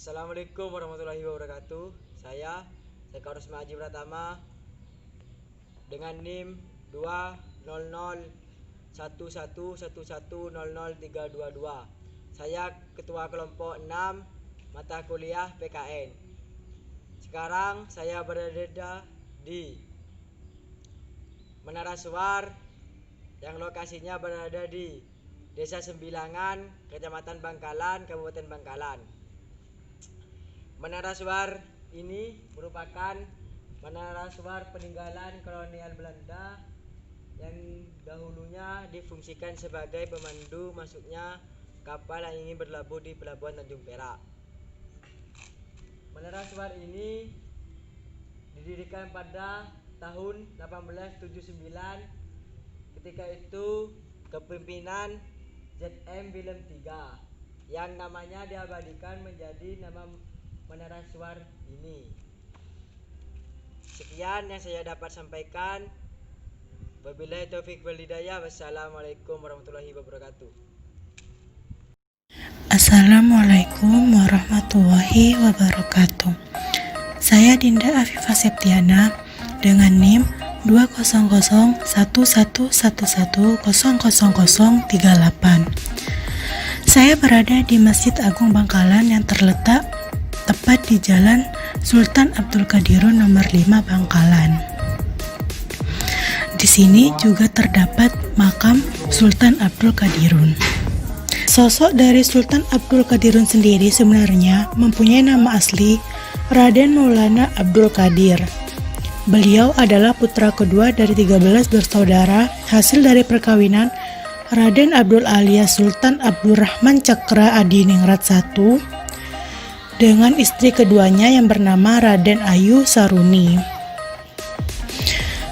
Assalamualaikum warahmatullahi wabarakatuh. Saya Eka Rusma Haji Pratama dengan NIM 2001111003222. Saya ketua kelompok 6 mata kuliah PKN. Sekarang saya berada di Menara Suar yang lokasinya berada di Desa Sembilangan, Kecamatan Bangkalan, Kabupaten Bangkalan. Menara Suar ini merupakan menara suar peninggalan kolonial Belanda yang dahulunya difungsikan sebagai pemandu masuknya kapal yang ingin berlabuh di Pelabuhan Tanjung Perak. Menara Suar ini didirikan pada tahun 1879. Ketika itu kepemimpinan ZM Willem III yang namanya diabadikan menjadi nama Menara Suar ini. Sekian yang saya dapat sampaikan. Wabillahi taufik wal hidayah. Wassalamualaikum warahmatullahi wabarakatuh. Assalamualaikum warahmatullahi wabarakatuh. Saya Dinda Afifah Septiana dengan NIM 2001111000038. Saya berada di Masjid Agung Bangkalan yang terletak tepat di Jalan Sultan Abdul Qadirun nomor 5 Bangkalan. Di sini juga terdapat makam Sultan Abdul Qadirun. Sosok dari Sultan Abdul Qadirun sendiri sebenarnya mempunyai nama asli Raden Maulana Abdul Qadir. Beliau adalah putra kedua dari 13 bersaudara hasil dari perkawinan Raden Abdul alias Sultan Abdurrahman Cakra Adiningrat I dengan istri keduanya yang bernama Raden Ayu Saruni.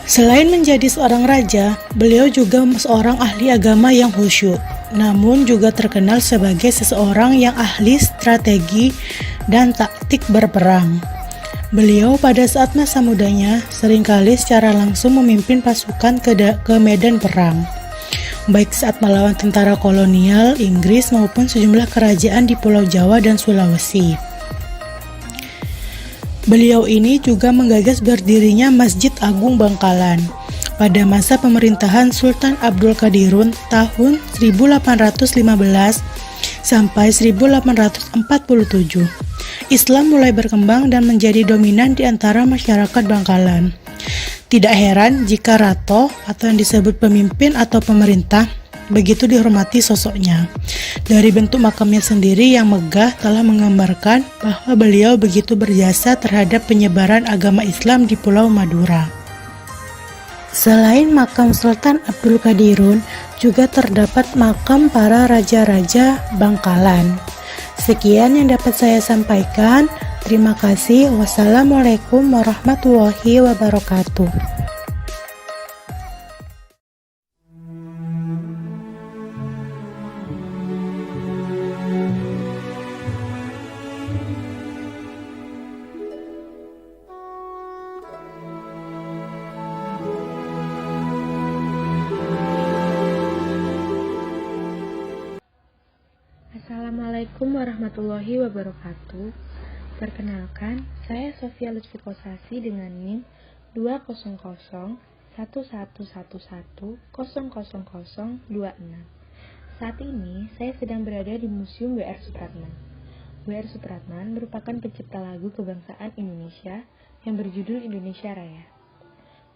Selain menjadi seorang raja, beliau juga seorang ahli agama yang khusyuk, namun juga terkenal sebagai seseorang yang ahli strategi dan taktik berperang. Beliau pada saat masa mudanya seringkali secara langsung memimpin pasukan ke medan perang, baik saat melawan tentara kolonial Inggris maupun sejumlah kerajaan di Pulau Jawa dan Sulawesi. Beliau ini juga menggagas berdirinya Masjid Agung Bangkalan pada masa pemerintahan Sultan Abdul Qadirun tahun 1815 sampai 1847. Islam mulai berkembang dan menjadi dominan di antara masyarakat Bangkalan. Tidak heran jika Rato atau yang disebut pemimpin atau pemerintah begitu dihormati sosoknya. Dari bentuk makamnya sendiri yang megah telah menggambarkan bahwa beliau begitu berjasa terhadap penyebaran agama Islam di Pulau Madura. Selain makam Sultan Abdul Qadirun, juga terdapat makam para raja-raja Bangkalan. Sekian yang dapat saya sampaikan. Terima kasih. Wassalamualaikum warahmatullahi wabarakatuh. Assalamualaikum warahmatullahi wabarakatuh. Perkenalkan, saya Sofia Lutfi Kosasi dengan NIM 2001111000026. Saat ini, saya sedang berada di Museum W.R. Supratman. W.R. Supratman merupakan pencipta lagu kebangsaan Indonesia yang berjudul Indonesia Raya.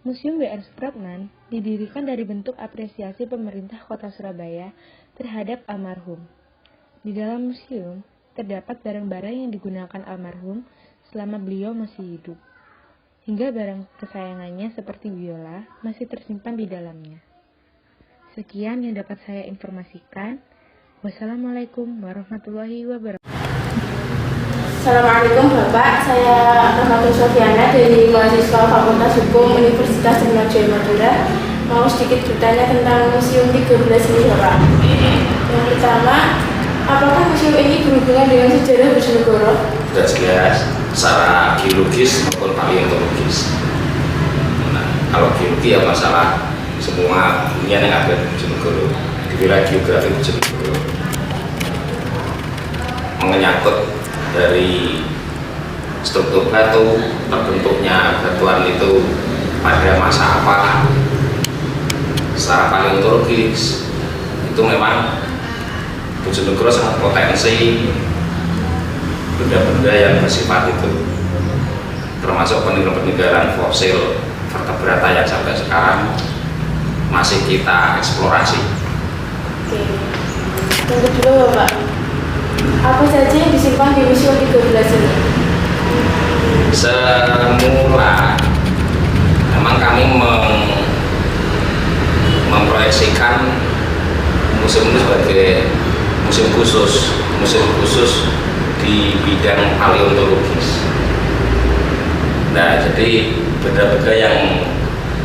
Museum W.R. Supratman didirikan dari bentuk apresiasi pemerintah Kota Surabaya terhadap almarhum. Di dalam museum, terdapat barang-barang yang digunakan almarhum selama beliau masih hidup. Hingga barang kesayangannya seperti biola masih tersimpan di dalamnya. Sekian yang dapat saya informasikan. Wassalamualaikum warahmatullahi wabarakatuh. Assalamualaikum Bapak, saya Rahmatul Sofiana dari mahasiswa Fakultas Hukum Universitas Sriwijaya Madura. Mau sedikit bertanya tentang Museum 13 Lihora. Yang pertama, apakah museum ini berhubungan dengan sejarah Bojonegoro? Sudah jelas secara geologis maupun paleontologis. Nah, kalau geologi ya masalah semua hunian yang ada di Bojonegoro, di wilayah geografi Bojonegoro, menyangkut dari struktur batu, terbentuknya batuan itu pada masa apa, secara paleontologis itu memang Bojonegoro sangat potensi benda-benda yang bersifat itu, termasuk peninggalan fosil vertebrata yang sampai sekarang masih kita eksplorasi. Oke, yang kedua Bapak, apa saja yang disimpan di Museum 13 ini? Semula memang kami memproyeksikan museum ini sebagai museum khusus di bidang paleontologis. Nah, jadi benda-benda yang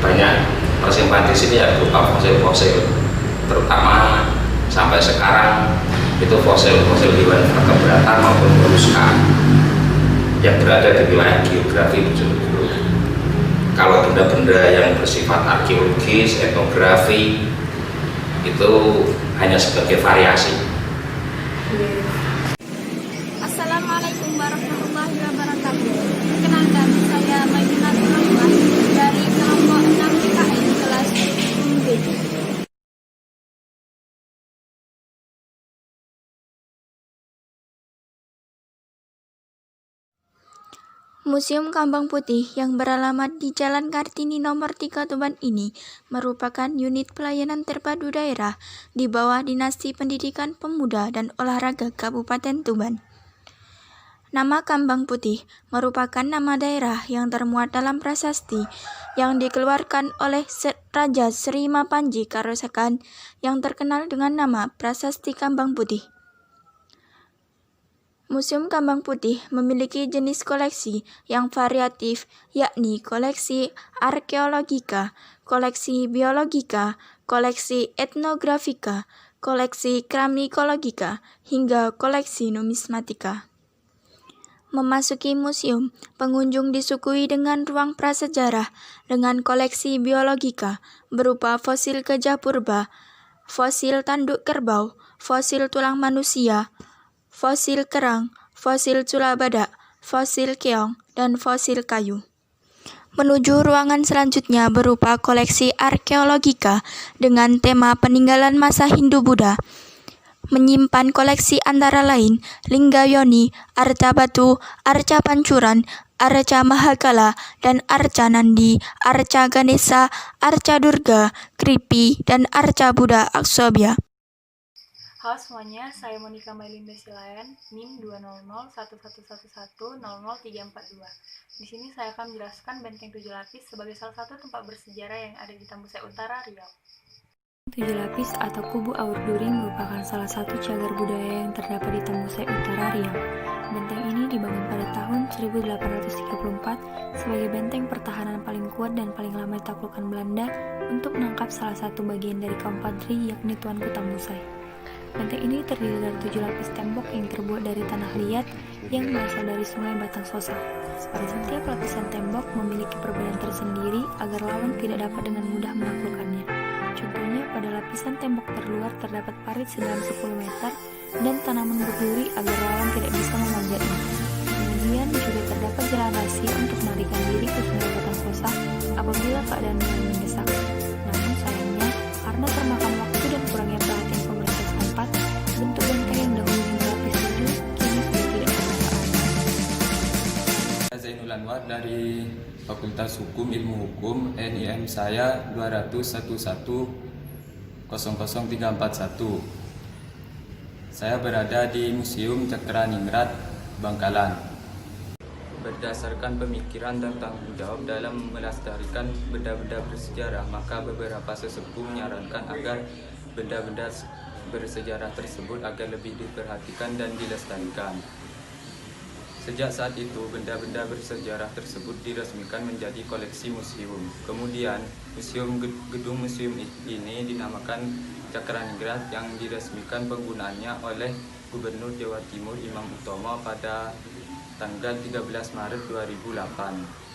banyak tersimpan di sini ya berupa fosil-fosil, terutama sampai sekarang itu fosil-fosil hewan vertebrata maupun moluska yang berada di wilayah geografi Bojonegoro. Kalau benda-benda yang bersifat arkeologis, etnografi itu hanya sebagai variasi. Assalamualaikum warahmatullahi wabarakatuh. Perkenalkan, saya Maimunah Rahmah dari kelompok 6 PKN kelas B. Museum Kambang Putih yang beralamat di Jalan Kartini nomor 3 Tuban ini merupakan unit pelayanan terpadu daerah di bawah Dinasti Pendidikan Pemuda dan Olahraga Kabupaten Tuban. Nama Kambang Putih merupakan nama daerah yang termuat dalam prasasti yang dikeluarkan oleh Raja Sri Mapanji Karosakan yang terkenal dengan nama Prasasti Kambang Putih. Museum Kambang Putih memiliki jenis koleksi yang variatif, yakni koleksi arkeologika, koleksi biologika, koleksi etnografika, koleksi kramnikologika, hingga koleksi numismatika. Memasuki museum, pengunjung disuguhi dengan ruang prasejarah dengan koleksi biologika berupa fosil gajah purba, fosil tanduk kerbau, fosil tulang manusia, fosil kerang, fosil cula badak, fosil keong, dan fosil kayu. Menuju ruangan selanjutnya berupa koleksi arkeologika dengan tema peninggalan masa Hindu-Buddha, menyimpan koleksi antara lain Lingga Yoni, Arca Batu, Arca Pancuran, Arca Mahakala, dan Arca Nandi, Arca Ganesha, Arca Durga, Kripi, dan Arca Buddha Aksobya. Halo semuanya, saya Monika Mailinda Silayan, NIM 2001111000342. Di sini saya akan menjelaskan Benteng 7 Lapis sebagai salah satu tempat bersejarah yang ada di Tambusai Utara, Riau. 7 Lapis atau Kubu Aur Duri merupakan salah satu cagar budaya yang terdapat di Tambusai Utara, Riau. Benteng ini dibangun pada tahun 1834 sebagai benteng pertahanan paling kuat dan paling lama ditaklukkan Belanda untuk menangkap salah satu bagian dari kaum Padri, yakni Tuanku Tambusai. Benteng ini terdiri dari 7 lapis tembok yang terbuat dari tanah liat yang berasal dari sungai Batang Sosa. Pada setiap lapisan tembok memiliki perbedaan tersendiri agar lawan tidak dapat dengan mudah menaklukkannya. Contohnya, pada lapisan tembok terluar terdapat parit sedalam 10 meter dan tanaman berduri agar lawan tidak bisa memanjatnya. Kemudian juga terdapat jalan rahasia untuk melarikan diri ke sungai Batang Sosa apabila keadaan mulai mendesak. Namun sayangnya, karena termakan waktu dan kurangnya perhatian pemerintah setempat, bentuk benteng yang dahulu berlapis 7 kini sudah tidak bermanfaat. Zainul Anwar dari Fakultas Hukum Ilmu Hukum, NIM saya 20011000341. Saya berada di Museum Cakraningrat, Bangkalan. Berdasarkan pemikiran dan tanggung jawab dalam melestarikan benda-benda bersejarah, maka beberapa sesepuh menyarankan agar benda-benda bersejarah tersebut agar lebih diperhatikan dan dilestarikan. Sejak saat itu, benda-benda bersejarah tersebut diresmikan menjadi koleksi museum. Kemudian, gedung museum ini dinamakan Cakraningrat yang diresmikan penggunaannya oleh Gubernur Jawa Timur Imam Utomo pada tanggal 13 Maret 2008.